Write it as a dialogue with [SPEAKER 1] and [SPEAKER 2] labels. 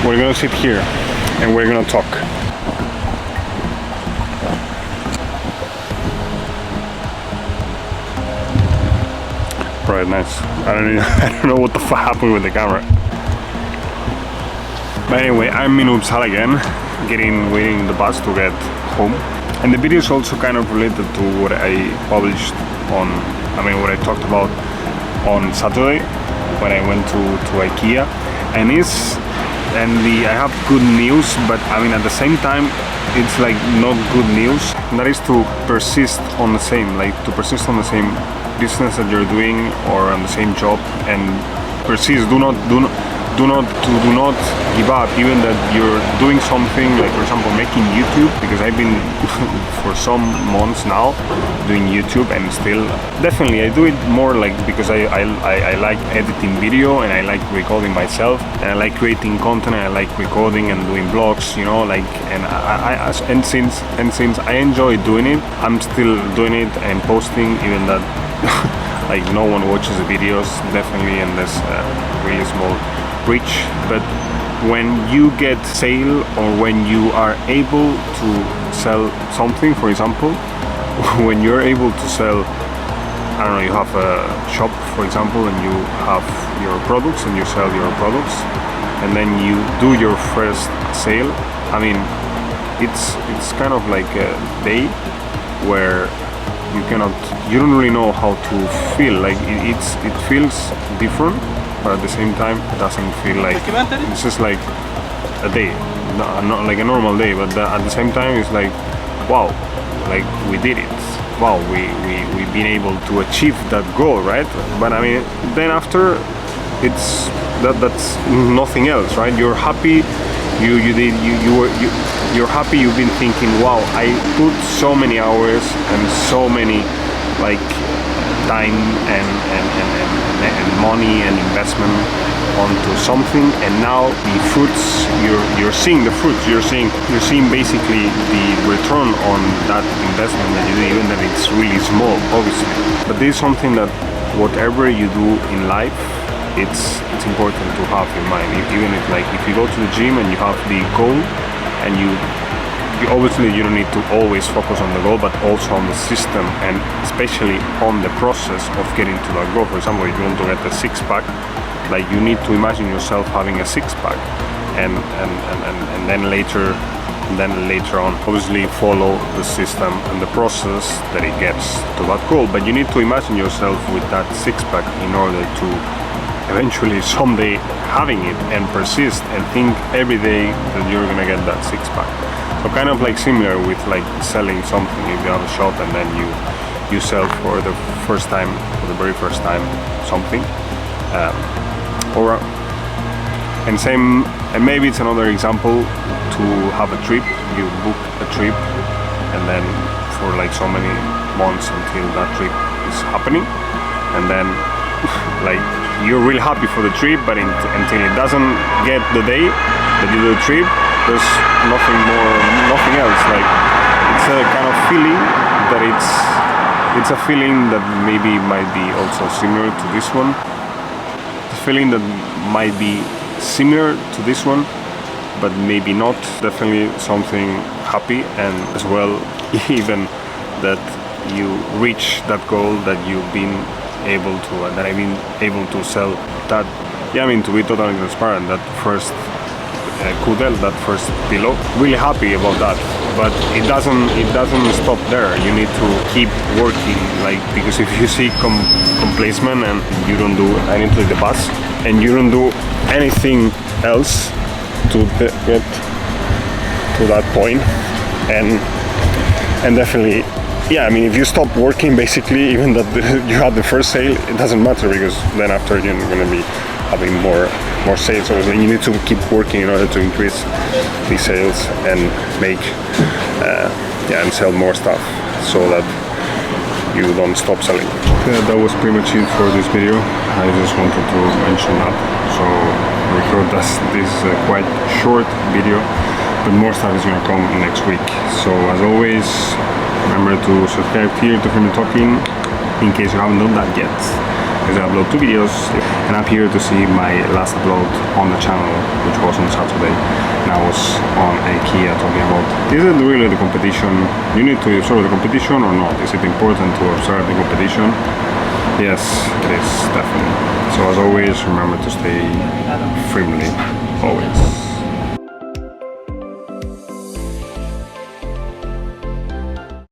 [SPEAKER 1] we're gonna sit here and we're gonna talk. Right, nice. I don't know what the fuck happened with the camera. But anyway, I'm in Uppsala again, waiting the bus to get home. And the video is also kind of related to what I published on, what I talked about on Saturday when I went to IKEA. And I have good news, but at the same time, it's like not good news. And that is to persist on the same, business that you're doing or on the same job, and persist. Do not give up, even that you're doing something like, for example, making YouTube, because I've been for some months now doing YouTube, and still definitely I do it more like because I like editing video, and I like recording myself, and I like creating content, and I like recording and doing vlogs, and since I enjoy doing it, I'm still doing it and posting, even that like no one watches the videos, definitely, and there's really small reach. But when you get sale, or when you are able to sell something, for example, when you're able to sell, you have a shop, for example, and you have your products and you sell your products, and then you do your first sale, it's kind of like a day where you don't really know how to feel. Like it feels different, but at the same time it doesn't feel like it's just like a day, not like a normal day, but at the same time it's like, wow, like we did it, wow, we've been able to achieve that goal, right? But then after, that's nothing else, right? You're happy, you're happy, you've been thinking, wow, I put so many hours and so many like time and money and investment onto something, and now the fruits, you're seeing the fruits, you're seeing basically the return on that investment that you do, even that it's really small, obviously. But this is something that whatever you do in life, it's important to have in mind. Even if you go to the gym and you have the goal, and you obviously you don't need to always focus on the goal, but also on the system, and especially on the process of getting to that goal. For example, if you want to get a six-pack, like you need to imagine yourself having a six-pack, and then later on obviously follow the system and the process that it gets to that goal. But you need to imagine yourself with that six-pack in order to eventually someday having it, and persist and think every day that you're gonna get that six-pack. So kind of like similar with like selling something. If you have a shop and then you sell for the very first time something, and maybe it's another example to have a trip. You book a trip, and then for like so many months until that trip is happening, and then like you're really happy for the trip, but until it doesn't get the day that you do the trip, there's nothing else. Like it's a kind of feeling that it's a feeling that maybe might be also similar to this one. It's a feeling that might be similar to this one, but maybe not. Definitely something happy, and as well, even that you reach that goal that you've been able to, that I've been able to sell that. Yeah, to be totally transparent, that first kudel, that first pillow, really happy about that. But it doesn't stop there. You need to keep working, like, because if you see complacement and you don't do anything to the bus, and you don't do anything else to get to that point, and definitely, yeah, if you stop working, basically, even that you had the first sale, it doesn't matter, because then after you're going to be having more sales. So you need to keep working in order to increase the sales and make and sell more stuff, so that you don't stop selling. That was pretty much it for this video. I just wanted to mention that. So I record this quite short video, but more stuff is going to come next week. So as always, remember to subscribe here to Firmly Talking, in case you haven't done that yet. because I upload 2 videos, and I'm here to see my last upload on the channel, which was on Saturday, and I was on IKEA talking about, is it really the competition? You need to observe the competition or not? Is it important to observe the competition? Yes, it is, definitely. So as always, remember to stay firmly, always.